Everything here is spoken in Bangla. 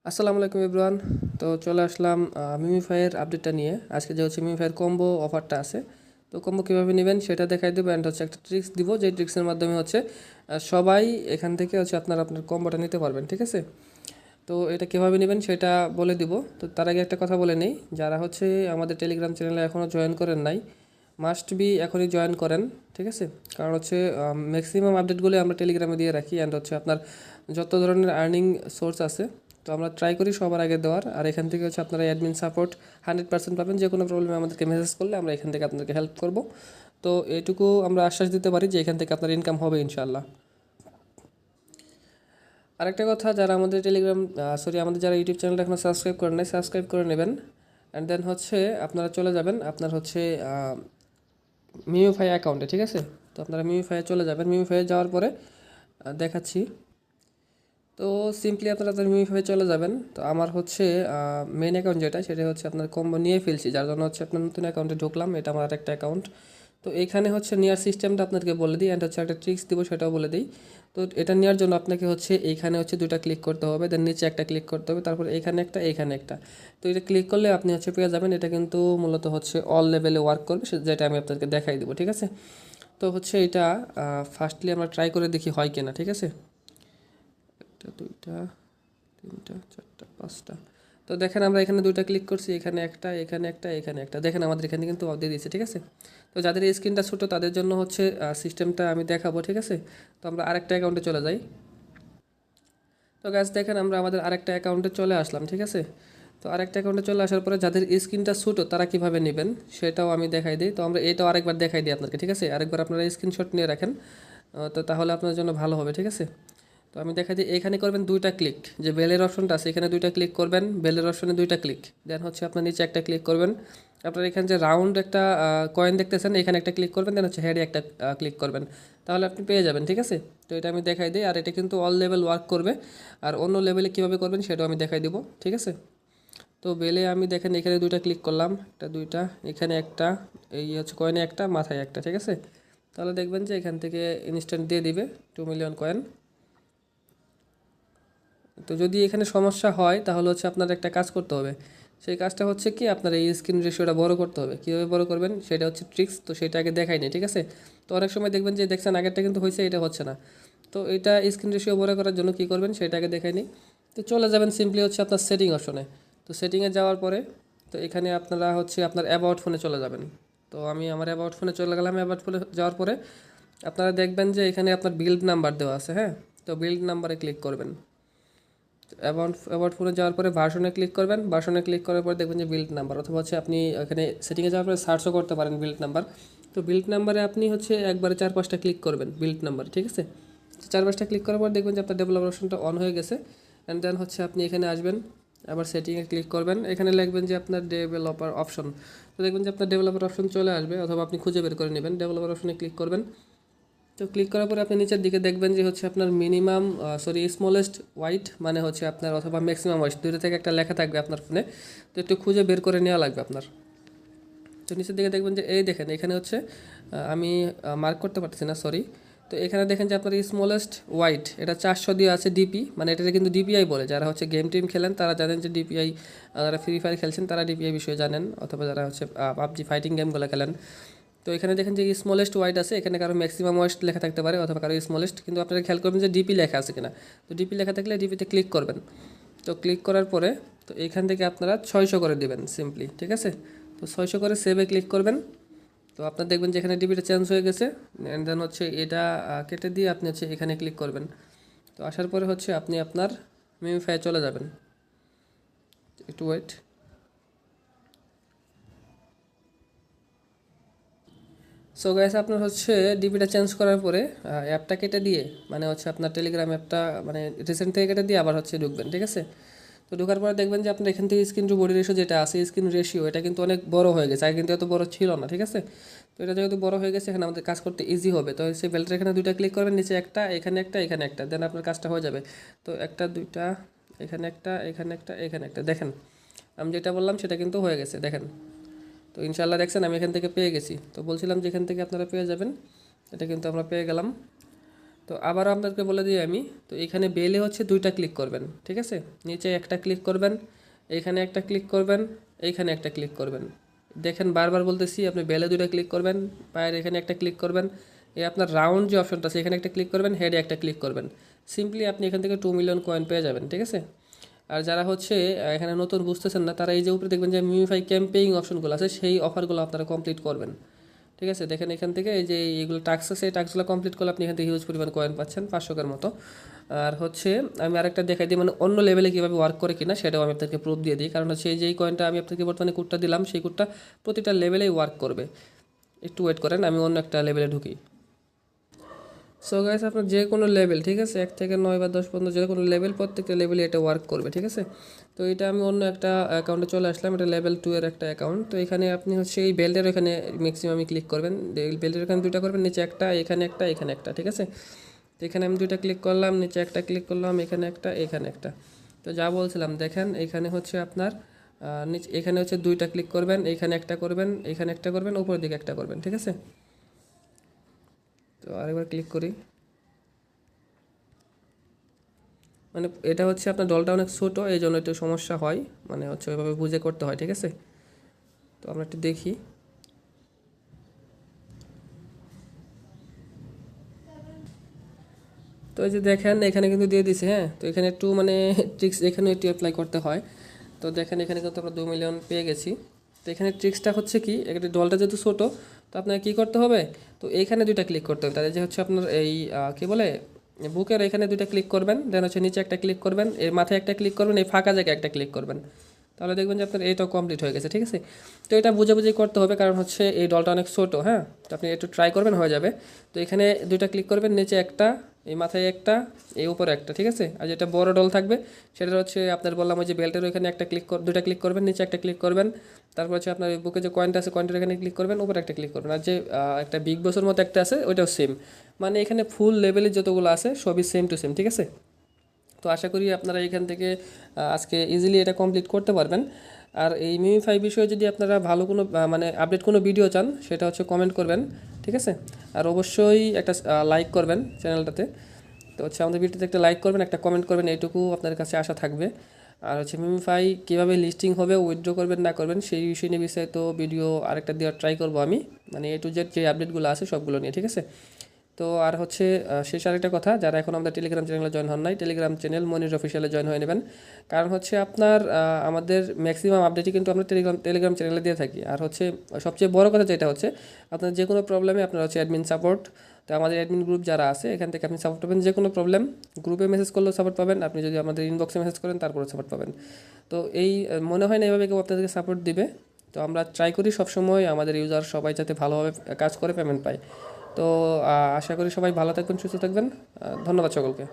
আসসালামু আলাইকুম এভরিওয়ান। তো চলে আসলাম মিমিফাইয়ের আপডেটটা নিয়ে। আজকে যে হচ্ছে মিমিফাইয়ের কম্বো অফারটা আছে, তো কম্বো কীভাবে নেবেন সেটা দেখাই দেবো। অ্যান্ড হচ্ছে একটা ট্রিক্স দিব, যে ট্রিক্সের মাধ্যমে হচ্ছে সবাই এখান থেকে হচ্ছে আপনার কম্বোটা নিতে পারবেন, ঠিক আছে? তো এটা কীভাবে নেবেন সেটা বলে দিব। তো তার আগে একটা কথা বলে নেই, যারা হচ্ছে আমাদের টেলিগ্রাম চ্যানেলে এখনও জয়েন করেন নাই, মাস্ট বি এখনই জয়েন করেন, ঠিক আছে? কারণ হচ্ছে ম্যাক্সিমাম আপডেটগুলো আমরা টেলিগ্রামে দিয়ে রাখি। অ্যান্ড হচ্ছে আপনার যত ধরনের আর্নিং সোর্স আছে, তো আমরা ট্রাই করি সবার আগে দেওয়ার। আর এখান থেকে হচ্ছে আপনারা অ্যাডমিন সাপোর্ট 100% পাবেন। যে কোনো প্রবলেমে আমাদেরকে মেসেজ করলে আমরা এখান থেকে আপনাদেরকে হেল্প করব। তো এইটুকু আমরা আশ্বাস দিতে পারি যে এখান থেকে আপনার ইনকাম হবে ইনশাল্লাহ। আরেকটা কথা, যারা আমাদের আমাদের যারা ইউটিউব চ্যানেলটা এখনও সাবস্ক্রাইব করেন নাই, সাবস্ক্রাইব করে নেবেন। অ্যান্ড দেন হচ্ছে আপনারা চলে যাবেন আপনার হচ্ছে মিমিফাই অ্যাকাউন্টে, ঠিক আছে? তো আপনারা মিমিফাইয়ে চলে যাবেন। মিমিফাইয়ে যাওয়ার পরে দেখাচ্ছি। তো সিম্পলি আপনারা তাদের মিমিফাইয়ে চলে যাবেন। তো আমার হচ্ছে মেন অ্যাকাউন্ট যেটা, সেটা হচ্ছে আপনার কম্বো নিয়ে ফেলছি, যার জন্য হচ্ছে আপনার নতুন অ্যাকাউন্টে ঢুকলাম। এটা আমার একটা অ্যাকাউন্ট। তো এখানে হচ্ছে নেওয়ার সিস্টেমটা আপনাদেরকে বলে দিই, অ্যান্ড হচ্ছে একটা ট্রিক্স দিব, সেটাও বলে দিই। তো এটা নেওয়ার জন্য আপনাকে হচ্ছে এইখানে হচ্ছে দুটা ক্লিক করতে হবে, দেন নিচে একটা ক্লিক করতে হবে, তারপর এখানে একটা, এখানে একটা। তো এটা ক্লিক করলে আপনি হচ্ছে পেয়ে যাবেন। এটা কিন্তু মূলত হচ্ছে অল লেভেলে ওয়ার্ক করবে, যেটা আমি আপনাদেরকে দেখাই দেবো, ঠিক আছে? তো হচ্ছে এটা ফার্স্টলি আমরা ট্রাই করে দেখি হয় কিনা, ঠিক আছে? একটা, দুইটা, তিনটা, চারটা, পাঁচটা। তো দেখেন আমরা এখানে দুইটা ক্লিক করছি, এখানে একটা, এখানে একটা, এখানে একটা। দেখেন আমাদের এখানে কিন্তু অফ দিয়ে দিয়েছে, ঠিক আছে? তো যাদের এই স্ক্রিনটা ছোটো তাদের জন্য হচ্ছে সিস্টেমটা আমি দেখাবো, ঠিক আছে? তো আমরা আরেকটা অ্যাকাউন্টে চলে যাই। তো গাছ দেখেন আমরা আমাদের আরেকটা অ্যাকাউন্টে চলে আসলাম, ঠিক আছে? তো আরেকটা অ্যাকাউন্টে চলে আসার পরে যাদের স্ক্রিনটা ছোটো তারা কীভাবে নেবেন সেটাও আমি দেখাই দিই। তো আমরা এটাও আরেকবার দেখাই দিই আপনাকে, ঠিক আছে? আরেকবার আপনারা স্ক্রিনশট নিয়ে রাখেন। তো তাহলে আপনার জন্য ভালো হবে, ঠিক আছে? তো আমি দেখাই দিই, এখানে করবেন দুইটা ক্লিক, যে বেলের অপশনটা আছে এখানে দুইটা ক্লিক করবেন, বেলের অপশনে দুইটা ক্লিক, দেন হচ্ছে আপনার নিচে একটা ক্লিক করবেন। আপনার এখানে যে রাউন্ড একটা কয়েন দেখতেছেন, এখানে একটা ক্লিক করবেন, দেন হচ্ছে হেডে একটা ক্লিক করবেন, তাহলে আপনি পেয়ে যাবেন, ঠিক আছে? তো এটা আমি দেখাই দিই। আর এটা কিন্তু অল লেভেল ওয়ার্ক করবে। আর অন্য লেভেলে কীভাবে করবেন সেটাও আমি দেখাই দেবো, ঠিক আছে? তো বেলে আমি দেখেন এখানে দুইটা ক্লিক করলাম, একটা, দুইটা, এখানে একটা, এই হচ্ছে কয়েনে একটা, মাথায় একটা, ঠিক আছে? তাহলে দেখবেন যে এখান থেকে ইনস্ট্যান্ট দিয়ে দিবে 2 মিলিয়ন কয়েন। তো যদি এখানে সমস্যা হয় তাহলে হচ্ছে আপনার একটা কাজ করতে হবে। সেই কাজটা হচ্ছে কি, আপনার এই স্ক্রিন রেশিওটা বড় করতে হবে। কীভাবে বড় করবেন সেটা হচ্ছে ট্রিক্স, তো সেটা আগে দেখাই নেই, ঠিক আছে? তো অনেক সময় দেখবেন যে দেখছেন আগেরটা কিন্তু হয়েছে, এটা হচ্ছে না। তো এটা স্ক্রিন রেশিও বড় করার জন্য কী করবেন সেটা আগে দেখাই নিই। তো চলে যাবেন সিম্পলি হচ্ছে আপনার সেটিং অপশনে। তো সেটিংয়ে যাওয়ার পরে তো এখানে আপনারা হচ্ছে আপনার অ্যাবাউট ফোনে চলে যাবেন। তো আমি আমার অ্যাবাউট ফোনে চলে গেলাম। অ্যাবাউট ফোনে যাওয়ার পরে আপনারা দেখবেন যে এখানে আপনার বিল্ড নাম্বার দেওয়া আছে, হ্যাঁ? তো বিল্ড নাম্বারে ক্লিক করবেন। অ্যাবাউট ফোনে যাওয়ার পরে ভার্সনে ক্লিক করবেন। ভার্সনে ক্লিক করার পরে দেখবেন যে বিল্ড নাম্বার, অথবা হচ্ছে আপনি এখানে সেটিংয়ে যাওয়ার পরে সার্চও করতে পারেন বিল্ড নাম্বার। তো বিল্ড নাম্বারে আপনি হচ্ছে একবারে 4-5টা ক্লিক করবেন বিল্ড নাম্বার, ঠিক আছে? 4-5টা ক্লিক করার পর দেখবেন যে আপনার ডেভেলপার অপশনটা অন হয়ে গেছে। অ্যান্ড দেন হচ্ছে আপনি এখানে আসবেন, আবার সেটিংয়ে ক্লিক করবেন, এখানে লিখবেন যে আপনার ডেভেলপার অপশন। তো দেখবেন যে আপনার ডেভেলপার অপশন চলে আসবে, অথবা আপনি খুঁজে বের করে নেবেন। ডেভেলপার অপশনে ক্লিক করবেন। তো ক্লিক করার পরে আপনি নিচের দিকে দেখবেন যে হচ্ছে আপনার স্মলেস্ট ওয়াইট মানে হচ্ছে আপনার, অথবা ম্যাক্সিমাম ওয়াইট, দুটো থেকে একটা লেখা থাকবে আপনার ফোনে। তো একটু খুঁজে বের করে নেওয়া লাগবে আপনার। তো নিচের দিকে দেখবেন যে এই দেখেন এখানে হচ্ছে আমি মার্ক করতে পারতেছি না, সরি। তো এখানে দেখেন যে আপনার স্মলেস্ট ওয়াইট, এটা 400 দিয়ে আছে ডিপি, মানে এটা কিন্তু ডিপিআই বলে। যারা হচ্ছে গেম টিম খেলেন তারা জানেন যে ডিপিআই, যারা ফ্রি ফায়ার খেলছেন তারা ডিপিআই বিষয়ে জানেন, অথবা যারা হচ্ছে পাবজি ফাইটিং গেমগুলো খেলেন। তো এখানে দেখেন যে স্মলেস্ট ওয়াইড আছে, এখানে কারো ম্যাক্সিমাম ওয়াইড লেখা থাকতে পারে, অথবা কারো স্মলেস্ট, কিন্তু আপনারা খেয়াল করবেন যে ডিপি লেখা আছে কিনা। তো ডিপি লেখা থাকলে ডিপিতে ক্লিক করবেন। তো ক্লিক করার পরে তো এখান থেকে আপনারা 600 করে দেবেন সিম্পলি, ঠিক আছে? তো 600 করে সেভে ক্লিক করবেন। তো আপনার দেখবেন যে এখানে ডিপিটা চেঞ্জ হয়ে গেছে। অ্যান্ড দেন হচ্ছে এটা কেটে দিয়ে আপনি হচ্ছে এখানে ক্লিক করবেন। তো আসার পরে হচ্ছে আপনি আপনার মিমিফাইয়ে চলে যাবেন। একটু ওয়েট। সো গাইস, আপনার হচ্ছে ডিপিটা চেঞ্জ করার পরে অ্যাপটা কেটে দিয়ে, মানে হচ্ছে আপনার টেলিগ্রাম অ্যাপটা মানে রিসেন্ট থেকে কেটে দিয়ে আবার হচ্ছে ঢুকবেন, ঠিক আছে? তো ঢোকার পরে দেখবেন যে আপনার এখান থেকে স্ক্রিন টু বডি রেশিও যেটা আছে, স্ক্রিন রেশিও এটা কিন্তু অনেক বড় হয়ে গেছে, আগে কিন্তু এত বড় ছিল না, ঠিক আছে? তো এটা যেহেতু বড় হয়ে গেছে, এখানে আমাদের কাজ করতে ইজি হবে। তো সেই বেল্টের এখানে দুইটা ক্লিক করবেন, নিচে একটা, এখানে একটা, এখানে একটা, দেন আপনার কাজটা হয়ে যাবে। তো একটা, দুইটা, এখানে একটা, এখানে একটা, এখানে একটা, দেখেন আমি যেটা বললাম সেটা কিন্তু হয়ে গেছে, দেখেন। তো ইনশাল্লাহ দেখছেন আমি এখান থেকে পেয়ে গেছি। তো বলছিলাম যে এখান থেকে আপনারা পেয়ে যাবেন, এটা কিন্তু আমরা পেয়ে গেলাম। তো আবারও আপনাদেরকে বলে দিই আমি, তো এখানে বেলে হচ্ছে দুইটা ক্লিক করবেন, ঠিক আছে, নিচে একটা ক্লিক করবেন, এইখানে একটা ক্লিক করবেন, এইখানে একটা ক্লিক করবেন। দেখেন বারবার বলতেছি, আপনি বেলে দুইটা ক্লিক করবেন, পায়ের এখানে একটা ক্লিক করবেন, এই আপনার রাউন্ড যে অপশনটা আছে এখানে একটা ক্লিক করবেন, হেডে একটা ক্লিক করবেন। সিম্পলি আপনি এখান থেকে 2 মিলিয়ন কয়েন পেয়ে যাবেন, ঠিক আছে। আর যারা হচ্ছে এখানে নতুন বুঝতেছেন না, তারা এই যে উপরে দেখবেন যে মিউফাই ক্যাম্পেইং অপশনগুলো আছে, সেই অফারগুলো আপনারা কমপ্লিট করবেন, ঠিক আছে। দেখেন এখান থেকে এই যে এইগুলো টাস্ক আছে, এই টাস্কগুলো কমপ্লিট করলে আপনি এখান থেকে হিউজ পরিমাণ কয়েন পাচ্ছেন 500 মতো। আর হচ্ছে আমি আরেকটা দেখাই দিই, মানে অন্য লেভেলে কীভাবে ওয়ার্ক করে কিনা সেটাও আমি আপনাকে প্রুফ দিয়ে দিই। কারণ হচ্ছে যেই কয়েনটা আমি আপনাকে বর্তমানে কোডটা দিলাম, সেই কোডটা প্রতিটা লেভেলেই ওয়ার্ক করবে। একটু ওয়েট করেন, আমি অন্য একটা লেভেলে ঢুকি। সো গাইস, আপনার যে কোনো লেভেল, ঠিক আছে, 1 থেকে 9 বা 10 পর্যন্ত যে কোনো লেভেল, প্রত্যেকটা লেভেলে এটা ওয়ার্ক করবে, ঠিক আছে। তো এটা আমি অন্য একটা অ্যাকাউন্টে চলে আসলাম, এটা লেভেল 2 এর একটা অ্যাকাউন্ট। তো এখানে আপনি হচ্ছে এই বেল্টের এখানে ম্যাক্সিমামই ক্লিক করবেন, বেল্টের এখানে দুইটা করবেন, নিচে একটা, এখানে একটা, এখানে একটা, ঠিক আছে। তো এখানে আমি দুইটা ক্লিক করলাম, নিচে একটা ক্লিক করলাম, এখানে একটা, এখানে একটা। তো যা বলছিলাম দেখেন, এখানে হচ্ছে আপনার নিচে এখানে হচ্ছে দুইটা ক্লিক করবেন, এখানে একটা করবেন, এখানে একটা করবেন, উপরের দিকে একটা করবেন, ঠিক আছে। তো আরেকবার ক্লিক করি, মানে এটা হচ্ছে আপনার ডলটা অনেক ছোটো, এই জন্য একটু সমস্যা হয়, মানে হচ্ছে ওইভাবে বুঝে করতে হয়, ঠিক আছে। তো আমরা একটু দেখি, তো এই যে দেখেন এখানে কিন্তু দিয়ে দিছে, হ্যাঁ। তো এখানে একটু মানে ট্রিক্স এখানে একটু অ্যাপ্লাই করতে হয়। তো দেখেন এখানে কিন্তু আমরা 2 মিলিয়ন পেয়ে গেছি। তো এখানে ট্রিক্সটা হচ্ছে কি, এখানে ডলটা যেহেতু ছোটো, তো আপনাকে কী করতে হবে, তো এইখানে দুইটা ক্লিক করতে হবে, তাহলে যে হচ্ছে আপনার এই কী বলে বুকের এখানে দুইটা ক্লিক করবেন, দেন হচ্ছে নিচে একটা ক্লিক করবেন, এর মাথায় একটা ক্লিক করবেন, এই ফাঁকা জায়গায় একটা ক্লিক করবেন, তাহলে দেখবেন যে আপনার এইটাও কমপ্লিট হয়ে গেছে, ঠিক আছে। তো এটা বুঝাবুঝি করতে হবে, কারণ হচ্ছে এই ডলটা অনেক ছোটো, হ্যাঁ। তো আপনি একটু ট্রাই করবেন, হয়ে যাবে। তো এখানে দুইটা ক্লিক করবেন, নিচে একটা, এই মাথায় একটা, এই উপরে একটা, ঠিক আছে। আর যেটা বড় ডল থাকবে সেটা হচ্ছে আপনার বললাম ওই যে বেল্টের ওইখানে একটা দুইটা ক্লিক করবেন, নিচে একটা ক্লিক করবেন, তারপর হচ্ছে আপনার বুকে যে কয়েনটা আছে কয়েনটার এখানে ক্লিক করবেন, উপরে একটা ক্লিক করবেন। আর যে একটা বিগ বসের মতো একটা আছে ওইটাও সেম, মানে এখানে ফুল লেভেলের যতগুলো আছে সবই সেম টু সেম, ঠিক আছে। তো আশা করি আপনারা এখান থেকে আজকে ইজিলি এটা কমপ্লিট করতে পারবেন। আর এই মিমিফাই বিষয়ে যদি আপনারা ভালো কোনো মানে আপডেট কোনো ভিডিও চান, সেটা হচ্ছে কমেন্ট করবেন, ঠিক আছে। আর অবশ্যই একটা লাইক করবেন চ্যানেলটাতে। তো হচ্ছে আমাদের ভিডিওতে একটা লাইক করবেন, একটা কমেন্ট করবেন, এইটুকু আপনার কাছে আশা থাকবে। আর হচ্ছে মিমিফাই কীভাবে লিস্টিং হবে, উইথড্র করবেন না করবেন, সেই বিষয় নিয়ে বিস্তারিত ভিডিও আরেকটা দেওয়ার ট্রাই করবো আমি, মানে এ টু জেড যে আপডেটগুলো আছে সবগুলো নিয়ে, ঠিক আছে। তো আর হচ্ছে শেষ আরেকটা কথা, যারা এখন আমাদের টেলিগ্রাম চ্যানেলে জয়েন হন নাই, টেলিগ্রাম চ্যানেল মনির অফিসিয়ালে জয়েন হয়ে নেবেন। কারণ হচ্ছে আপনার আমাদের ম্যাক্সিমাম আপডেটই কিন্তু আমরা টেলিগ্রাম চ্যানেলে দিয়ে থাকি। আর হচ্ছে সবচেয়ে বড় কথা যেটা হচ্ছে, আপনার যে কোনো প্রবলেমে আপনার হচ্ছে অ্যাডমিন সাপোর্ট, তো আমাদের অ্যাডমিন গ্রুপ যারা আছে এখান থেকে আপনি সাপোর্ট পাবেন, যে কোনো প্রবলেম গ্রুপে মেসেজ করলেও সাপোর্ট পাবেন, আপনি যদি আমাদের ইনবক্সে মেসেজ করেন তারপরেও সাপোর্ট পাবেন। তো এই মনে হয় না এভাবে কেউ আপনাদেরকে সাপোর্ট দিবে। তো আমরা ট্রাই করি সবসময় আমাদের ইউজার সবাই যাতে ভালোভাবে কাজ করে পেমেন্ট পায়। তো আশা করি সবাই ভালো থাকবেন, সুস্থ থাকবেন। ধন্যবাদ সকলকে।